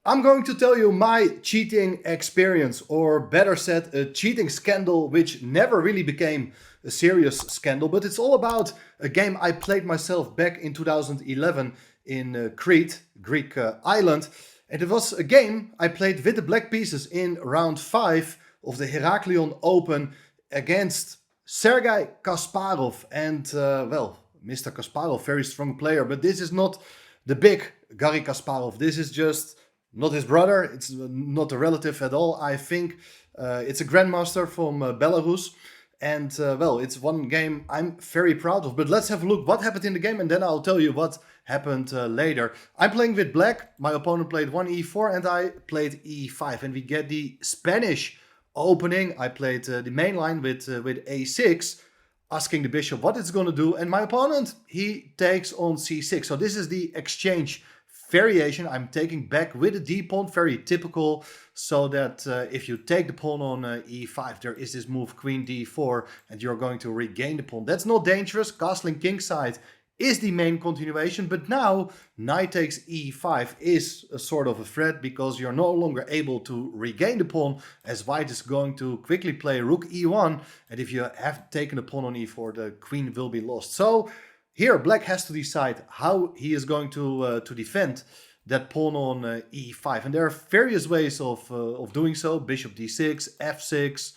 I'm going to tell you my cheating experience, or better said, a cheating scandal which never really became a serious scandal, but it's all about a game I played myself back in 2011 in Crete, Greek island. And it was a game I played with the black pieces in round 5 of the Heraklion Open against Sergey Kasparov. And, well, Mr. Kasparov, very strong player, but this is not the big Garry Kasparov. This is just not his brother. It's not a relative at all. I think it's a grandmaster from Belarus. And, well, it's one game I'm very proud of. But let's have a look what happened in the game, and then I'll tell you what happened later. I'm playing with black. My opponent played 1 e4 and I played e5. And we get the Spanish opening. I played the main line with a6, asking the bishop what it's going to do. And my opponent, he takes on c6. So this is the exchange variation. I'm taking back with a d-pawn, very typical, so that if you take the pawn on e5, there is this move queen d4, and you're going to regain the pawn. That's not dangerous. Castling kingside is the main continuation, but now knight takes e5 is a sort of a threat, because you're no longer able to regain the pawn, as white is going to quickly play rook e1, and if you have taken the pawn on e4, the queen will be lost. So here, black has to decide how he is going to defend that pawn on e5. And there are various ways of doing so. Bishop d6, f6.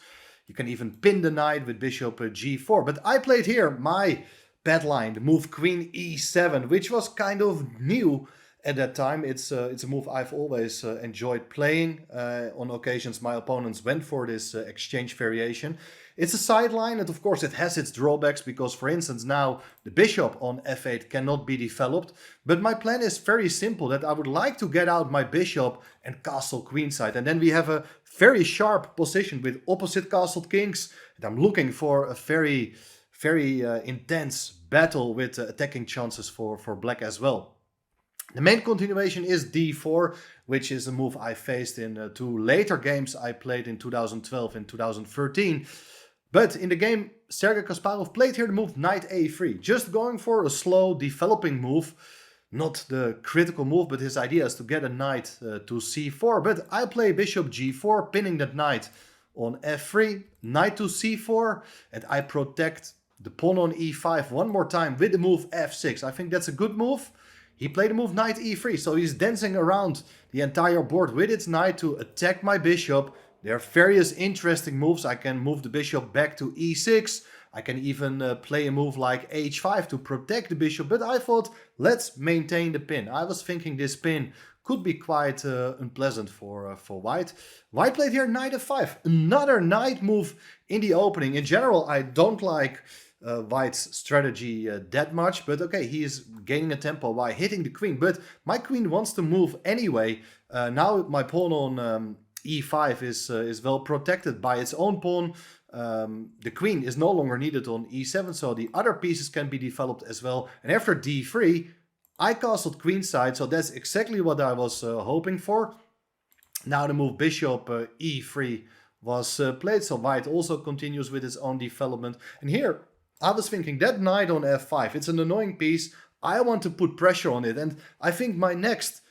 You can even pin the knight with bishop g4. But I played here my bad line, the move queen e7, which was kind of new at that time. It's a move I've always enjoyed playing. On occasions, my opponents went for this exchange variation. It's a sideline, and of course it has its drawbacks, because, for instance, now the bishop on f8 cannot be developed. But my plan is very simple, that I would like to get out my bishop and castle queenside. And then we have a very sharp position with opposite castled kings. And I'm looking for a very intense battle with attacking chances for black as well. The main continuation is d4, which is a move I faced in 2 later games I played in 2012 and 2013. But in the game, Sergey Kasparov played here the move knight a3, just going for a slow developing move, not the critical move, but his idea is to get a knight to c4. But I play bishop g4, pinning that knight on f3, knight to c4, and I protect the pawn on e5 one more time with the move f6. I think that's a good move. He played the move knight e3, so he's dancing around the entire board with its knight to attack my bishop. There are various interesting moves. I can move the bishop back to e6. I can even play a move like h5 to protect the bishop. But I thought, let's maintain the pin. I was thinking this pin could be quite unpleasant for white. White played here knight f5. Another knight move in the opening. In general, I don't like white's strategy that much. But okay, he is gaining a tempo by hitting the queen. But my queen wants to move anyway. Now my pawn on e5 is well protected by its own pawn. The queen is no longer needed on e7, so the other pieces can be developed as well. And after d3, I castled queenside, so that's exactly what I was hoping for. Now the move bishop e3 was played, so white also continues with his own development. And here, I was thinking that knight on f5, it's an annoying piece. I want to put pressure on it, and I think my next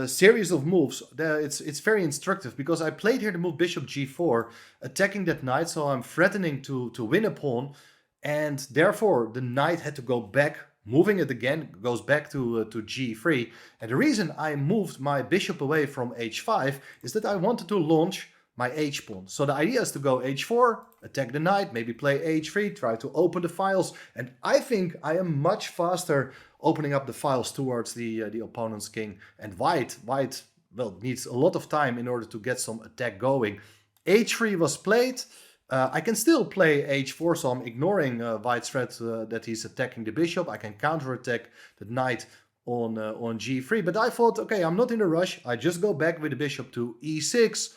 series of moves, it's very instructive, because I played here the move bishop g4, attacking that knight, so I'm threatening to win a pawn, and therefore the knight had to go back, moving it again, goes back to g3. And the reason I moved my bishop away from h5 is that I wanted to launch my h-pawn. So the idea is to go h4, attack the knight, maybe play h3, try to open the files, and I think I am much faster opening up the files towards the opponent's king. And white, well, needs a lot of time in order to get some attack going. h3 was played. I can still play h4, so I'm ignoring white's threat that he's attacking the bishop. I can counterattack the knight on g3, but I thought, okay, I'm not in a rush. I just go back with the bishop to e6,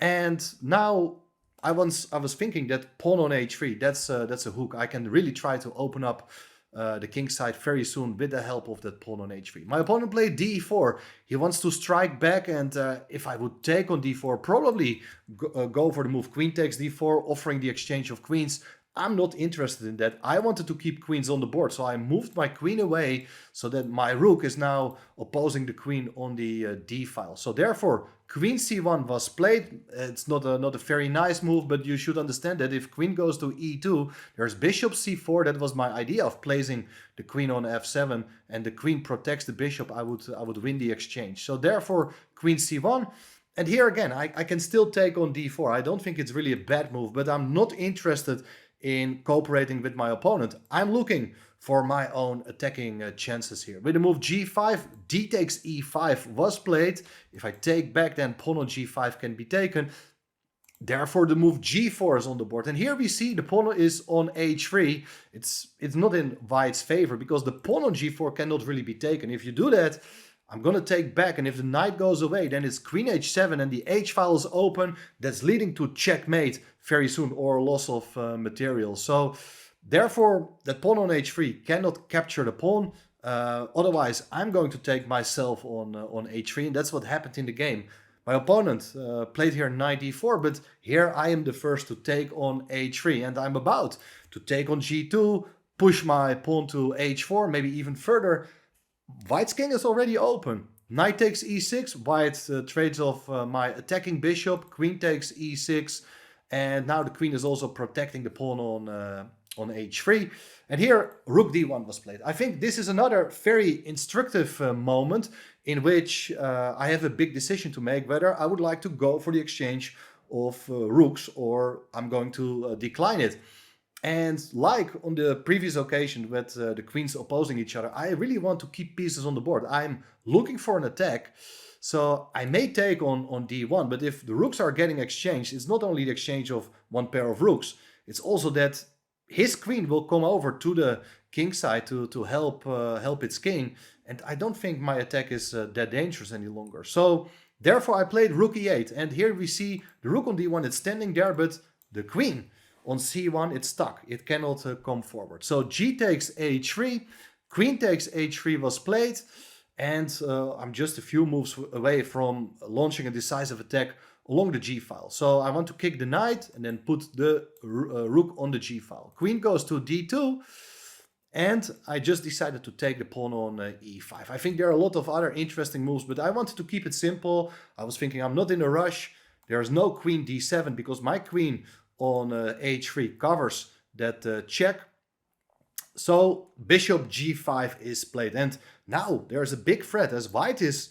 and now I was thinking that pawn on h3, that's a hook. I can really try to open up the king side very soon with the help of that pawn on h3. My opponent played d4. He wants to strike back, and if I would take on d4, probably go for the move queen takes d4, offering the exchange of queens. I'm not interested in that. I wanted to keep queens on the board, so I moved my queen away so that my rook is now opposing the queen on the d file. So therefore, queen c1 was played. It's not a very nice move, but you should understand that if queen goes to e2, there's bishop c4. That was my idea of placing the queen on f7, and the queen protects the bishop. I would win the exchange. So therefore, queen c1. And here again, I can still take on d4. I don't think it's really a bad move, but I'm not interested in cooperating with my opponent. I'm looking for my own attacking chances here. With the move g5, d takes e5 was played. If I take back, then pawn on g5 can be taken. Therefore, the move g4 is on the board. And here we see the pawn is on h3. It's not in White's favor because the pawn on g4 cannot really be taken. If you do that, I'm going to take back, and if the knight goes away, then it's queen h7 and the h-file is open. That's leading to checkmate very soon or loss of material. So therefore, that pawn on h3 cannot capture the pawn. Otherwise, I'm going to take myself on h3, and that's what happened in the game. My opponent played here knight d4, but here I am the first to take on h3, and I'm about to take on g2, push my pawn to h4, maybe even further. White's king is already open. Knight takes e6. White trades off my attacking bishop. Queen takes e6. And now the queen is also protecting the pawn on h3. And here rook d1 was played. I think this is another very instructive moment in which I have a big decision to make whether I would like to go for the exchange of rooks or I'm going to decline it. And like on the previous occasion with the queens opposing each other, I really want to keep pieces on the board. I'm looking for an attack, so I may take on d1, but if the rooks are getting exchanged, it's not only the exchange of one pair of rooks, it's also that his queen will come over to the king side to help its king, and I don't think my attack is that dangerous any longer. So therefore I played rook e8, and here we see the rook on d1, it's standing there, but the queen on c1, it's stuck. It cannot come forward. So g takes h3, queen takes h3 was played, and I'm just a few moves away from launching a decisive attack along the g-file. So I want to kick the knight and then put the rook on the g-file. Queen goes to d2, and I just decided to take the pawn on e5. I think there are a lot of other interesting moves, but I wanted to keep it simple. I was thinking I'm not in a rush. There's no queen d7 because my queen on h3 covers that check. So bishop g5 is played, and now there's a big threat as White is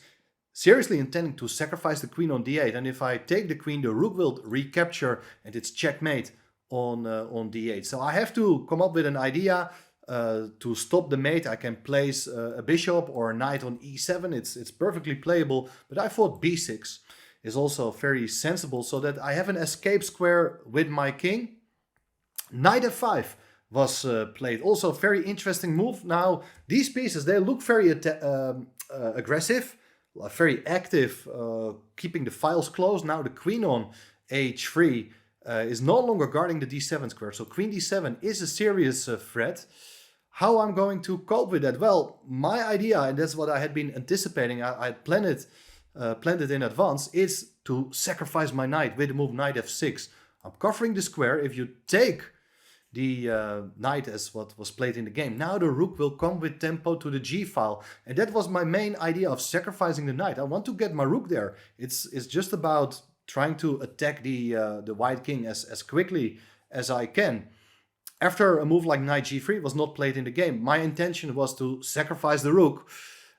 seriously intending to sacrifice the queen on d8, and if I take the queen, the rook will recapture and it's checkmate on d8. So I have to come up with an idea to stop the mate. I can place a bishop or a knight on e7. It's perfectly playable, but I thought b6 is also very sensible so that I have an escape square with my king. Knight f5 was played. Also very interesting move. Now these pieces, they look very aggressive, very active, keeping the files close. Now the queen on h3 is no longer guarding the d7 square. So queen d7 is a serious threat. How I'm going to cope with that? Well, my idea, and that's what I had been anticipating, I planned it in advance, is to sacrifice my knight with the move knight f6. I'm covering the square. If you take the knight as what was played in the game, now the rook will come with tempo to the g-file. And that was my main idea of sacrificing the knight. I want to get my rook there. It's just about trying to attack the white king as quickly as I can. After a move like knight g3 was not played in the game, my intention was to sacrifice the rook.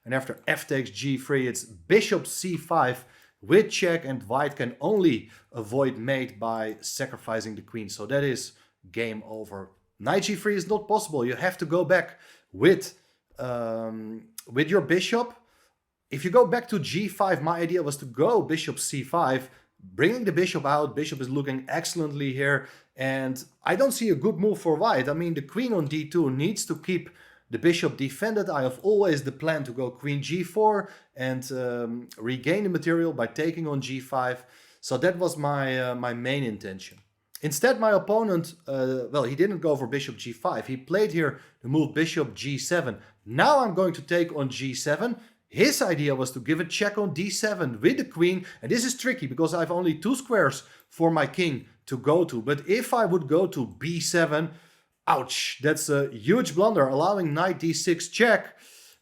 And after f takes g3, it's bishop c5 with check, and White can only avoid mate by sacrificing the queen. So that is game over. Knight g3 is not possible. You have to go back with your bishop. If you go back to g5, my idea was to go bishop c5, bringing the bishop out. Bishop is looking excellently here, and I don't see a good move for White. I mean, the queen on d2 needs to keep the bishop defended. I have always the plan to go queen g4 and regain the material by taking on g5. So that was my main intention. Instead, my opponent, well, he didn't go for bishop g5. He played here the move bishop g7. Now I'm going to take on g7. His idea was to give a check on d7 with the queen, and this is tricky because I have only 2 squares for my king to go to. But if I would go to b7, ouch, that's a huge blunder, allowing knight d6 check,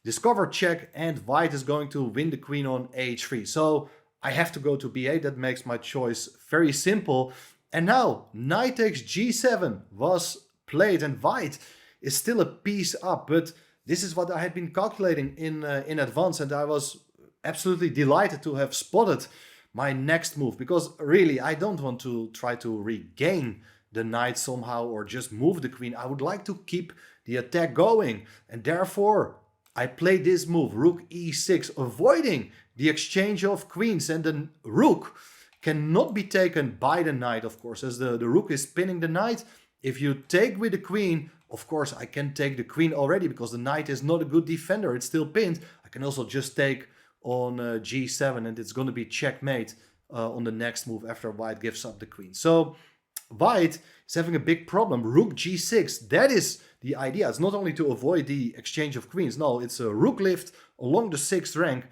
discover check, and white is going to win the queen on h3. So I have to go to b8, that makes my choice very simple. And now knight takes g7 was played, and white is still a piece up, but this is what I had been calculating in advance, and I was absolutely delighted to have spotted my next move, because really I don't want to try to regain the knight somehow or just move the queen. I would like to keep the attack going, and therefore I played this move, rook e6, avoiding the exchange of queens, and the rook cannot be taken by the knight, of course, as the rook is pinning the knight. If you take with the queen, of course, I can take the queen already because the knight is not a good defender. It's still pinned. I can also just take on g7, and it's going to be checkmate on the next move after white gives up the queen. So white is having a big problem. Rook g6, that is the idea. It's not only to avoid the exchange of queens. No, it's a rook lift along the 6th rank,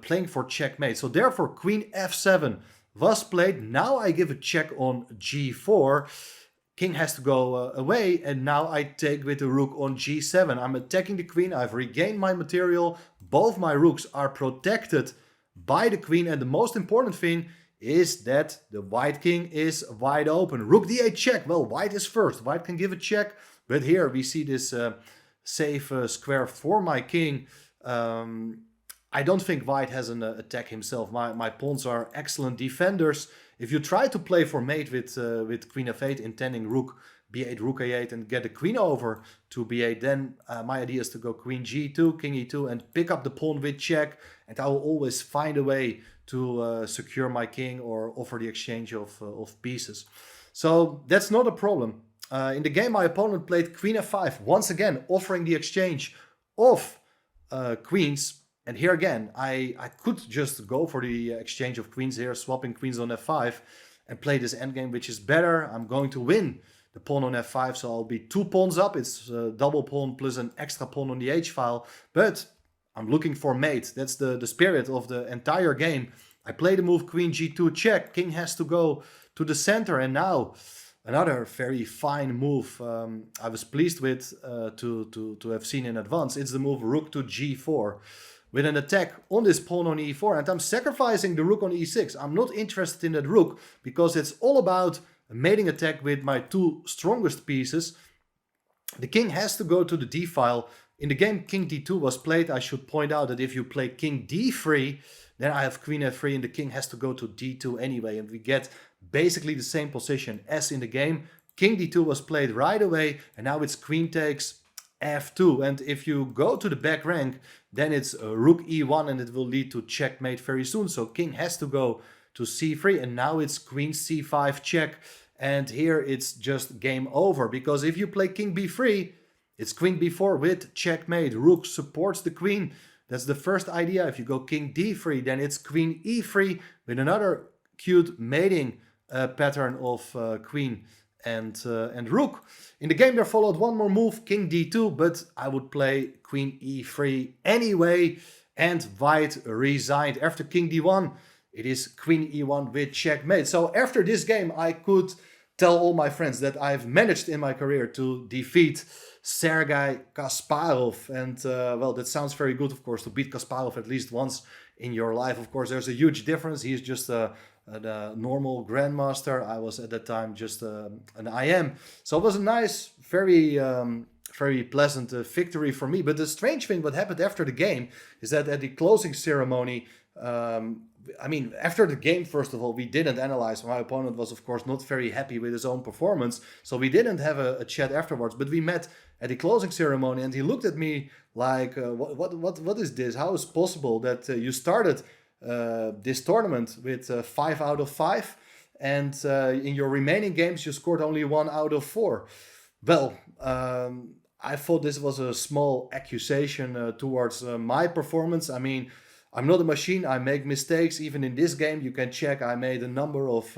playing for checkmate. So therefore, queen f7 was played. Now I give a check on g4. King has to go away, and now I take with the rook on g7. I'm attacking the queen. I've regained my material. Both my rooks are protected by the queen, and the most important thing is that the white king is wide open. Rook d8 check. Well, white is first. White can give a check, but here we see this safe square for my king. I don't think white has an attack himself. My pawns are excellent defenders. If you try to play for mate with queen f8, intending rook b8, rook a8, and get the queen over to b8, then my idea is to go queen g2, king e2, and pick up the pawn with check, and I will always find a way to secure my king or offer the exchange of pieces. So that's not a problem. In the game, my opponent played queen f5, once again offering the exchange of queens. And here again, I could just go for the exchange of queens here, swapping queens on f5, and play this endgame, which is better. I'm going to win the pawn on f5, so I'll be 2 pawns up. It's a double pawn plus an extra pawn on the h-file, but I'm looking for mate. That's the spirit of the entire game. I play the move queen g2 check. King has to go to the center, and now another very fine move I was pleased with to have seen in advance. It's the move rook to g4. With an attack on this pawn on e4, and I'm sacrificing the rook on e6. I'm not interested in that rook because it's all about a mating attack with my 2 strongest pieces. The king has to go to the d-file. In the game king d2 was played, I should point out that if you play king d3, then I have queen f3 and the king has to go to d2 anyway, and we get basically the same position as in the game. King d2 was played right away, and now it's queen takes f2, and if you go to the back rank, then it's rook e1, and it will lead to checkmate very soon. So king has to go to c3, and now it's queen c5 check, and here it's just game over, because if you play king b3, it's queen b4 with checkmate. Rook supports the queen. That's the first idea. If you go king d3, then it's queen e3 with another cute mating pattern of queen and rook. In the game there followed one more move, king d2, but I would play queen e3 anyway, and white resigned. After king d1, it is queen e1 with checkmate. So after this game I could tell all my friends that I've managed in my career to defeat Sergey Kasparov, and well, that sounds very good, of course, to beat Kasparov at least once in your life. Of course, there's a huge difference. He's just a normal grandmaster. I was at that time just an IM. So it was a nice, very pleasant victory for me. But the strange thing what happened after the game is that at the closing ceremony, I mean, after the game, first of all, we didn't analyze. My opponent was, of course, not very happy with his own performance. So we didn't have a chat afterwards. But we met at the closing ceremony, and he looked at me like, what is this? How is it possible that you started this tournament with 5 out of 5, and in your remaining games you scored only 1 out of 4. Well, I thought this was a small accusation towards my performance. I mean, I'm not a machine. I make mistakes. Even in this game, you can check. I made a number of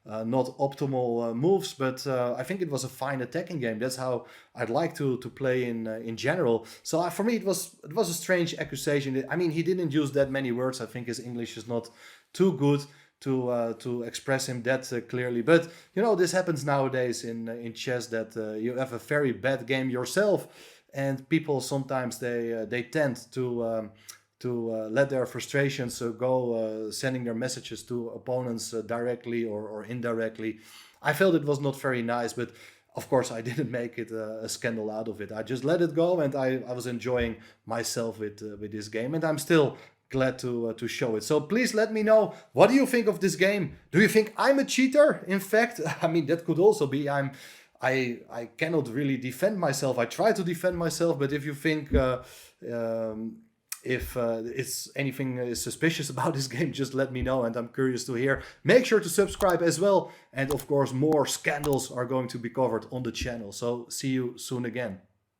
not optimal moves, but I think it was a fine attacking game. That's how I'd like to play in general. So for me, it was a strange accusation. I mean, he didn't use that many words. I think his English is not too good to express him that clearly. But you know, this happens nowadays in chess, that you have a very bad game yourself, and people sometimes they tend to let their frustrations go sending their messages to opponents directly or indirectly. I felt it was not very nice, but of course I didn't make it a scandal out of it. I just let it go, and I was enjoying myself with this game, and I'm still glad to show it. So please let me know, what do you think of this game? Do you think I'm a cheater? In fact, I mean, that could also be. I cannot really defend myself. I try to defend myself, but if you think if it's anything is suspicious about this game, just let me know, and I'm curious to hear. Make sure to subscribe as well, and of course more scandals are going to be covered on the channel. So see you soon again.